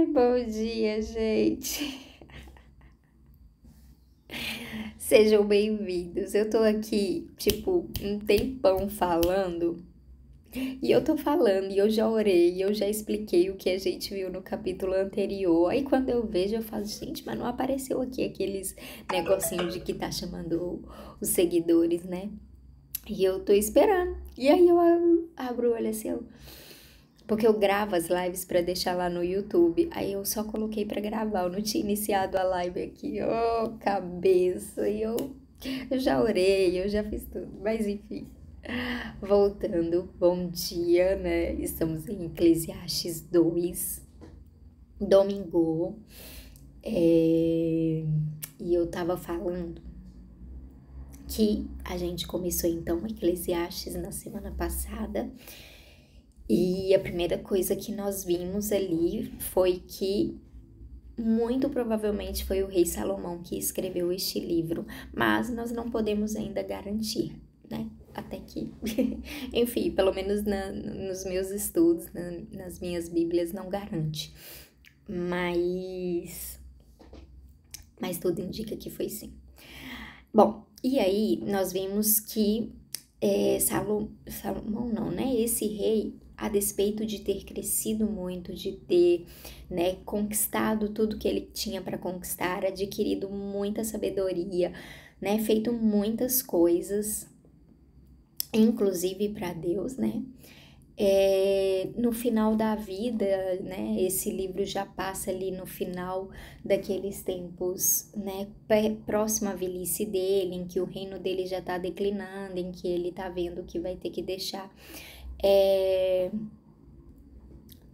Bom dia, gente. Sejam bem-vindos. Eu tô aqui, tipo, um tempão falando. E eu tô falando, e eu já orei, e eu já expliquei o que a gente viu no capítulo anterior. Aí quando eu vejo, eu falo, gente, mas não apareceu aqui aqueles negocinhos de que tá chamando os seguidores, né? E eu tô esperando. E aí eu abro o olho assim, porque eu gravo as lives pra deixar lá no YouTube. Aí eu só coloquei pra gravar, eu não tinha iniciado a live aqui. Ô, cabeça! Eu já orei, eu já fiz tudo. Mas enfim, voltando, bom dia, né? Estamos em Eclesiastes 2, domingo. E eu tava falando que a gente começou então Eclesiastes na semana passada. E a primeira coisa que nós vimos ali foi que muito provavelmente foi o rei Salomão que escreveu este livro, mas nós não podemos ainda garantir, né? Até que, enfim, pelo menos nos meus estudos, nas minhas bíblias, não garante. Mas tudo indica que foi sim. Bom, e aí nós vimos que Salomão não, né? Esse rei, a despeito de ter crescido muito, de ter, né, conquistado tudo que ele tinha para conquistar, adquirido muita sabedoria, né, feito muitas coisas, inclusive para Deus, né? No final da vida, né, esse livro já passa ali no final daqueles tempos, né, próximo à velhice dele, em que o reino dele já tá declinando, em que ele tá vendo que vai ter que deixar,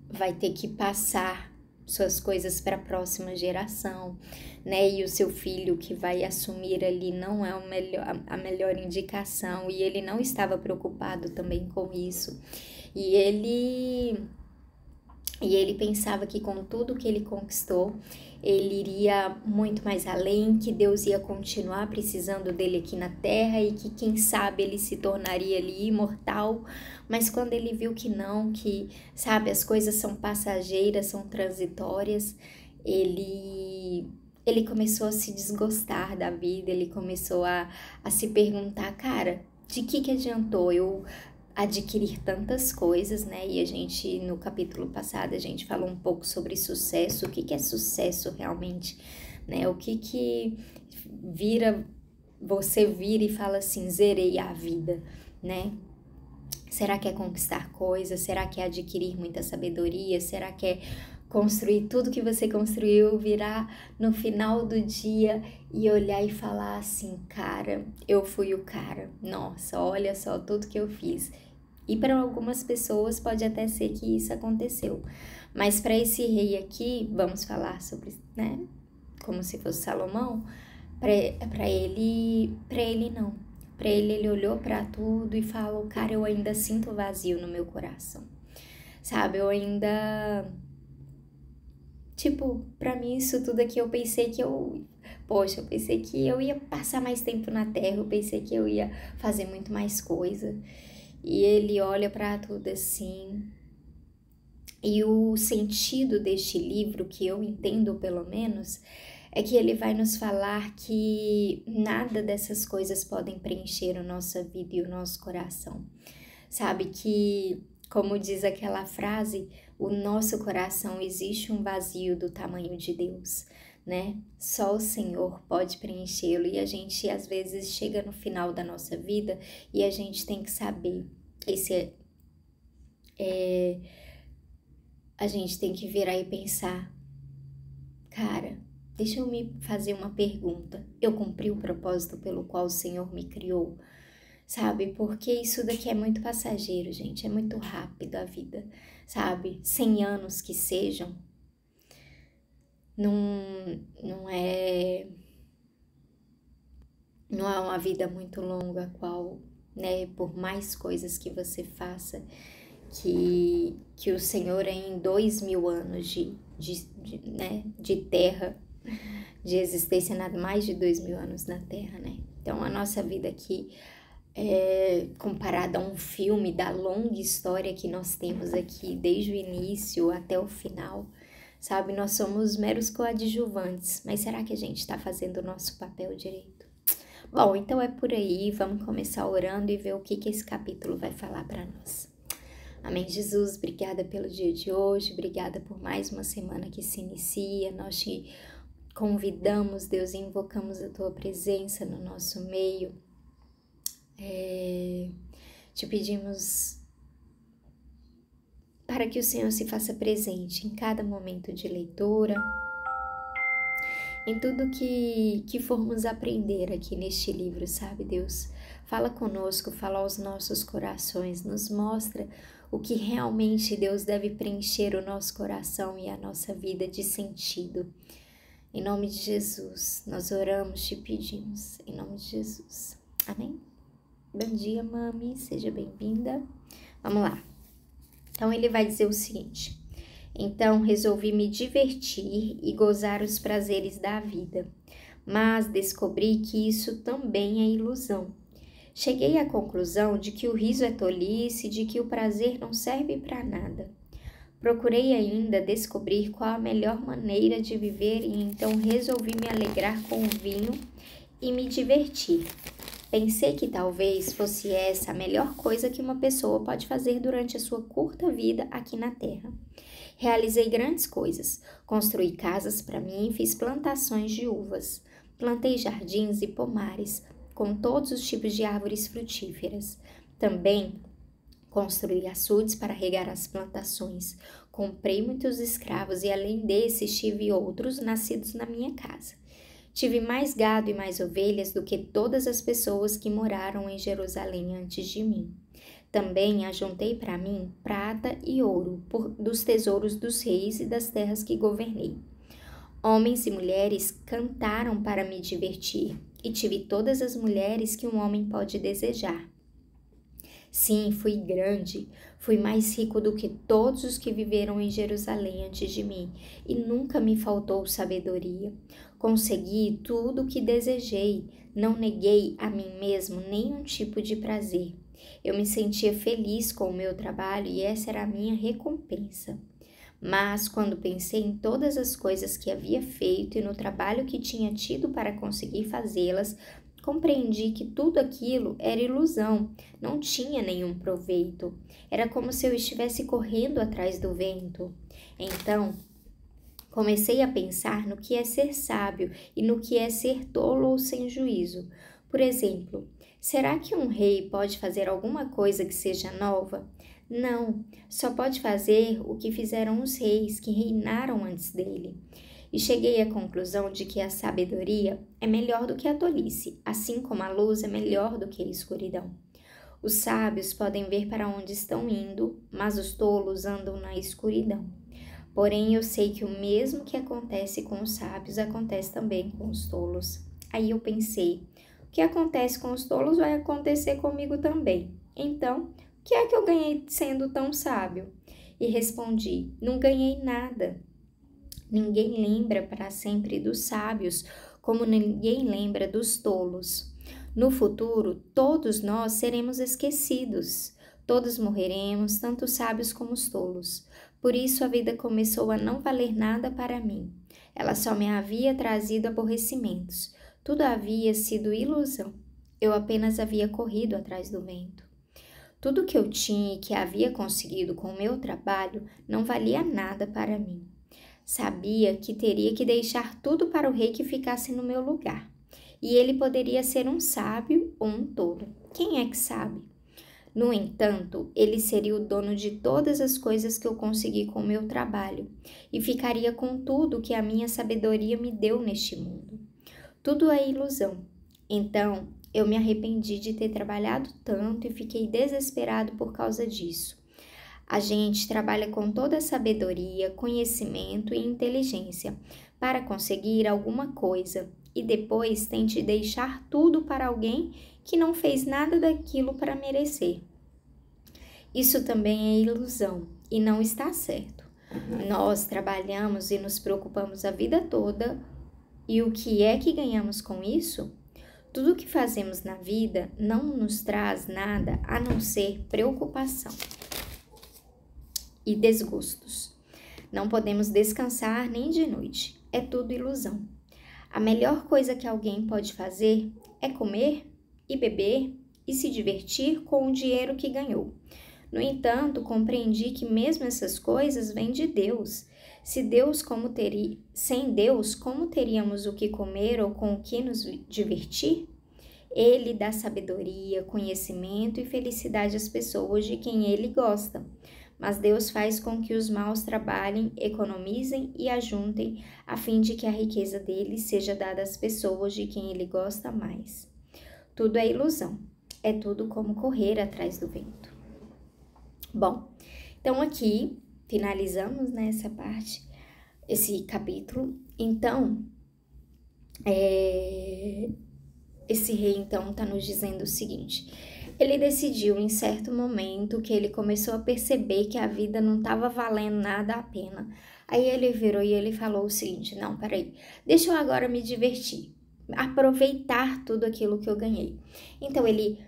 vai ter que passar suas coisas para a próxima geração, né, e o seu filho que vai assumir ali não é a melhor indicação, e ele não estava preocupado também com isso. E ele pensava que com tudo que ele conquistou, ele iria muito mais além, que Deus ia continuar precisando dele aqui na terra e que quem sabe ele se tornaria ali imortal. Mas quando ele viu que não, que, sabe, as coisas são passageiras, são transitórias, ele começou a se desgostar da vida, ele começou a se perguntar, cara, de que adiantou eu adquirir tantas coisas, né? E a gente, no capítulo passado, a gente falou um pouco sobre sucesso, o que é sucesso realmente, né? O que você vira e fala assim, zerei a vida, né? Será que é conquistar coisas? Será que é adquirir muita sabedoria? Será que é construir tudo que você construiu, virar no final do dia e olhar e falar assim, cara, eu fui o cara, nossa, olha só tudo que eu fiz. E para algumas pessoas pode até ser que isso aconteceu, mas para esse rei aqui, vamos falar sobre, né, como se fosse Salomão, para ele não. Para ele olhou para tudo e falou, cara, eu ainda sinto vazio no meu coração, sabe, eu ainda... Tipo, pra mim isso tudo aqui eu pensei que eu pensei que eu ia passar mais tempo na Terra, eu pensei que eu ia fazer muito mais coisa. E ele olha pra tudo assim. E o sentido deste livro, que eu entendo pelo menos, é que ele vai nos falar que nada dessas coisas podem preencher a nossa vida e o nosso coração. Sabe que, como diz aquela frase, o nosso coração existe um vazio do tamanho de Deus, né? Só o Senhor pode preenchê-lo e a gente às vezes chega no final da nossa vida e a gente tem que saber, a gente tem que virar e pensar, cara, deixa eu me fazer uma pergunta, eu cumpri o propósito pelo qual o Senhor me criou? Sabe, porque isso daqui é muito passageiro, gente, é muito rápido a vida, sabe, 100 anos que sejam, não é uma vida muito longa, a qual, né, por mais coisas que você faça, que o Senhor em 2000 anos de terra, de existência, nada mais de 2000 anos na terra, né, então a nossa vida aqui, comparada a um filme da longa história que nós temos aqui, desde o início até o final, sabe? Nós somos meros coadjuvantes, mas será que a gente está fazendo o nosso papel direito? Bom, então é por aí, vamos começar orando e ver o que esse capítulo vai falar para nós. Amém, Jesus, obrigada pelo dia de hoje, obrigada por mais uma semana que se inicia, nós te convidamos, Deus, e invocamos a Tua presença no nosso meio, te pedimos para que o Senhor se faça presente em cada momento de leitura, em tudo que formos aprender aqui neste livro, sabe, Deus? Fala conosco, fala aos nossos corações, nos mostra o que realmente, Deus, deve preencher o nosso coração e a nossa vida de sentido. Em nome de Jesus, nós oramos, te pedimos, em nome de Jesus. Amém? Bom dia, mami, seja bem-vinda. Vamos lá. Então, ele vai dizer o seguinte: então resolvi me divertir e gozar os prazeres da vida, mas descobri que isso também é ilusão. Cheguei à conclusão de que o riso é tolice, de que o prazer não serve para nada. Procurei ainda descobrir qual a melhor maneira de viver e então resolvi me alegrar com o vinho e me divertir. Pensei que talvez fosse essa a melhor coisa que uma pessoa pode fazer durante a sua curta vida aqui na Terra. Realizei grandes coisas, construí casas para mim, fiz plantações de uvas, plantei jardins e pomares com todos os tipos de árvores frutíferas. Também construí açudes para regar as plantações, comprei muitos escravos e além desses tive outros nascidos na minha casa. Tive mais gado e mais ovelhas do que todas as pessoas que moraram em Jerusalém antes de mim. Também ajuntei para mim prata e ouro dos tesouros dos reis e das terras que governei. Homens e mulheres cantaram para me divertir, e tive todas as mulheres que um homem pode desejar. Sim, fui grande, fui mais rico do que todos os que viveram em Jerusalém antes de mim, e nunca me faltou sabedoria. Consegui tudo o que desejei, não neguei a mim mesmo nenhum tipo de prazer. Eu me sentia feliz com o meu trabalho e essa era a minha recompensa. Mas, quando pensei em todas as coisas que havia feito e no trabalho que tinha tido para conseguir fazê-las, compreendi que tudo aquilo era ilusão, não tinha nenhum proveito. Era como se eu estivesse correndo atrás do vento. Então, comecei a pensar no que é ser sábio e no que é ser tolo ou sem juízo. Por exemplo, será que um rei pode fazer alguma coisa que seja nova? Não, só pode fazer o que fizeram os reis que reinaram antes dele. E cheguei à conclusão de que a sabedoria é melhor do que a tolice, assim como a luz é melhor do que a escuridão. Os sábios podem ver para onde estão indo, mas os tolos andam na escuridão. Porém, eu sei que o mesmo que acontece com os sábios acontece também com os tolos. Aí eu pensei, o que acontece com os tolos vai acontecer comigo também. Então, o que é que eu ganhei sendo tão sábio? E respondi, não ganhei nada. Ninguém lembra para sempre dos sábios, como ninguém lembra dos tolos. No futuro, todos nós seremos esquecidos. Todos morreremos, tanto os sábios como os tolos. Por isso a vida começou a não valer nada para mim. Ela só me havia trazido aborrecimentos. Tudo havia sido ilusão. Eu apenas havia corrido atrás do vento. Tudo que eu tinha e que havia conseguido com o meu trabalho não valia nada para mim. Sabia que teria que deixar tudo para o rei que ficasse no meu lugar. E ele poderia ser um sábio ou um tolo. Quem é que sabe? No entanto, ele seria o dono de todas as coisas que eu consegui com o meu trabalho e ficaria com tudo que a minha sabedoria me deu neste mundo. Tudo é ilusão. Então, eu me arrependi de ter trabalhado tanto e fiquei desesperado por causa disso. A gente trabalha com toda a sabedoria, conhecimento e inteligência para conseguir alguma coisa e depois tente deixar tudo para alguém que não fez nada daquilo para merecer. Isso também é ilusão e não está certo. Nós trabalhamos e nos preocupamos a vida toda e o que é que ganhamos com isso? Tudo o que fazemos na vida não nos traz nada a não ser preocupação e desgostos. Não podemos descansar nem de noite. É tudo ilusão. A melhor coisa que alguém pode fazer é comer e beber e se divertir com o dinheiro que ganhou. No entanto, compreendi que mesmo essas coisas vêm de Deus. Sem Deus, como teríamos o que comer ou com o que nos divertir? Ele dá sabedoria, conhecimento e felicidade às pessoas de quem ele gosta. Mas Deus faz com que os maus trabalhem, economizem e ajuntem, a fim de que a riqueza dele seja dada às pessoas de quem ele gosta mais. Tudo é ilusão. É tudo como correr atrás do vento. Bom, então aqui finalizamos, né, essa parte, esse capítulo. Então, esse rei, então, está nos dizendo o seguinte: ele decidiu em certo momento que ele começou a perceber que a vida não estava valendo nada a pena. Aí ele virou e ele falou o seguinte: não, peraí, deixa eu agora me divertir, aproveitar tudo aquilo que eu ganhei. Então ele,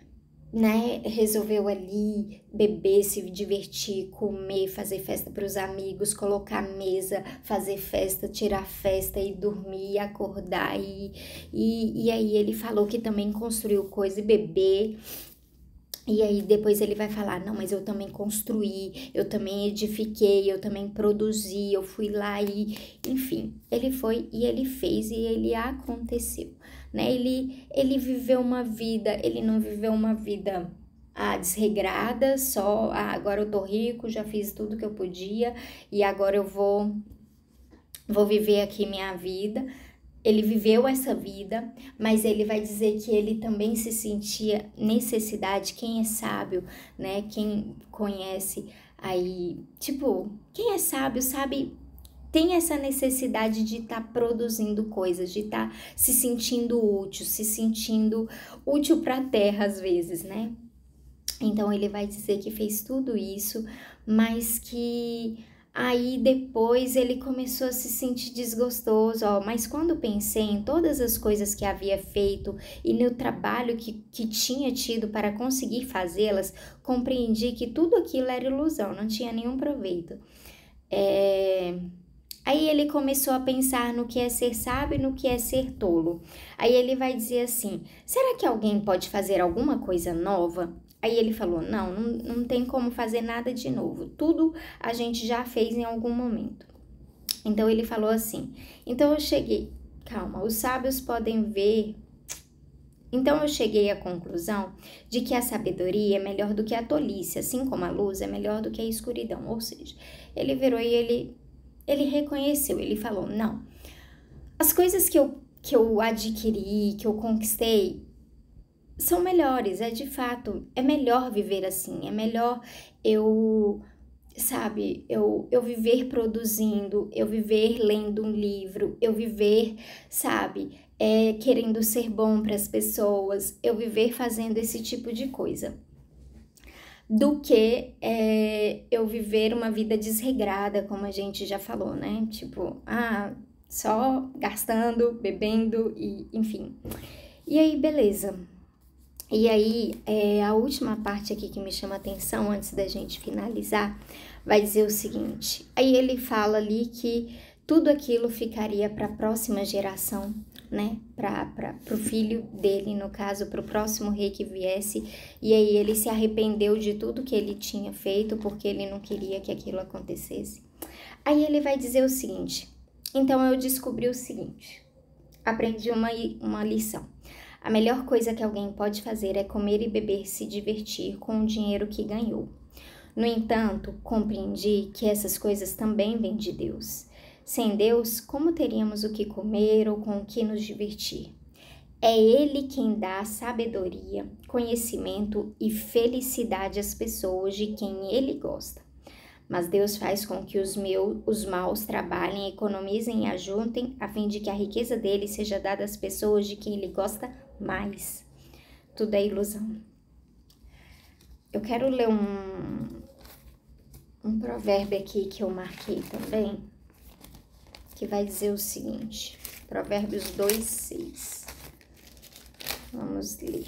né, resolveu ali beber, se divertir, comer, fazer festa para os amigos, colocar mesa, fazer festa, tirar festa e dormir, acordar e aí ele falou que também construiu coisa e beber. E aí depois ele vai falar: não, mas eu também construí, eu também edifiquei, eu também produzi, eu fui lá e... Enfim, ele foi e ele fez e ele aconteceu, né? Ele viveu uma vida, ele não viveu uma vida desregrada, só agora eu tô rico, já fiz tudo que eu podia e agora eu vou viver aqui minha vida. Ele viveu essa vida, mas ele vai dizer que ele também se sentia necessidade. Quem é sábio, né? Quem conhece aí, tipo, quem é sábio sabe, tem essa necessidade de estar produzindo coisas, de estar se sentindo útil para a terra às vezes, né? Então ele vai dizer que fez tudo isso, mas que aí depois ele começou a se sentir desgostoso, mas quando pensei em todas as coisas que havia feito e no trabalho que tinha tido para conseguir fazê-las, compreendi que tudo aquilo era ilusão, não tinha nenhum proveito. Aí ele começou a pensar no que é ser sábio e no que é ser tolo. Aí ele vai dizer assim: será que alguém pode fazer alguma coisa nova? Aí ele falou: não tem como fazer nada de novo. Tudo a gente já fez em algum momento. Então ele falou assim: os sábios podem ver. Então eu cheguei à conclusão de que a sabedoria é melhor do que a tolice, assim como a luz é melhor do que a escuridão. Ou seja, ele virou e ele reconheceu, ele falou: não, as coisas que eu adquiri, que eu conquistei, são melhores, de fato, é melhor viver assim, é melhor eu viver produzindo, eu viver lendo um livro, eu viver, querendo ser bom para as pessoas, eu viver fazendo esse tipo de coisa, do que eu viver uma vida desregrada, como a gente já falou, né? Tipo, só gastando, bebendo e enfim. E aí, beleza. E aí, a última parte aqui que me chama a atenção, antes da gente finalizar, vai dizer o seguinte: aí ele fala ali que tudo aquilo ficaria para a próxima geração, né? Para o filho dele, no caso, para o próximo rei que viesse. E aí ele se arrependeu de tudo que ele tinha feito, porque ele não queria que aquilo acontecesse. Aí ele vai dizer o seguinte: então eu descobri o seguinte, aprendi uma lição. A melhor coisa que alguém pode fazer é comer e beber, se divertir com o dinheiro que ganhou. No entanto, compreendi que essas coisas também vêm de Deus. Sem Deus, como teríamos o que comer ou com o que nos divertir? É Ele quem dá sabedoria, conhecimento e felicidade às pessoas de quem Ele gosta. Mas Deus faz com que os maus trabalhem, economizem e ajuntem, a fim de que a riqueza dele seja dada às pessoas de quem ele gosta mais. Tudo é ilusão. Eu quero ler um provérbio aqui que eu marquei também, que vai dizer o seguinte, Provérbios 2:6. Vamos ler.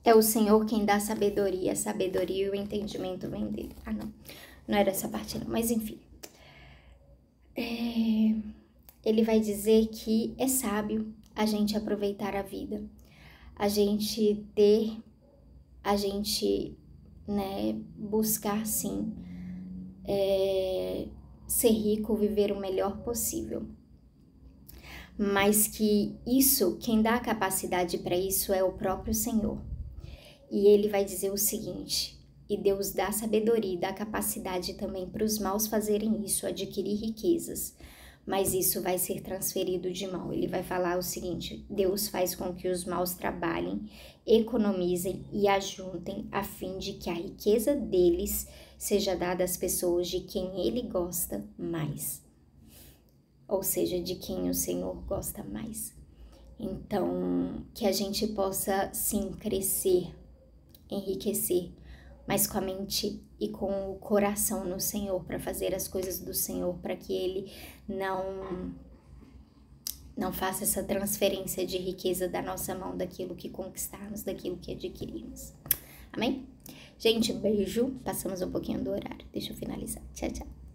É o Senhor quem dá sabedoria, a sabedoria e o entendimento vem dele. Não era essa parte não, mas enfim. Ele vai dizer que é sábio a gente aproveitar a vida, a gente buscar sim, ser rico, viver o melhor possível. Mas que isso, quem dá a capacidade para isso é o próprio Senhor. E ele vai dizer o seguinte: e Deus dá sabedoria e dá capacidade também para os maus fazerem isso, adquirir riquezas, mas isso vai ser transferido de mal. Ele vai falar o seguinte: Deus faz com que os maus trabalhem, economizem e ajuntem, a fim de que a riqueza deles seja dada às pessoas de quem ele gosta mais. Ou seja, de quem o Senhor gosta mais. Então, que a gente possa sim crescer, enriquecer, mas com a mente e com o coração no Senhor, para fazer as coisas do Senhor, para que Ele não faça essa transferência de riqueza da nossa mão, daquilo que conquistarmos, daquilo que adquirimos. Amém? Gente, beijo. Passamos um pouquinho do horário. Deixa eu finalizar. Tchau, tchau.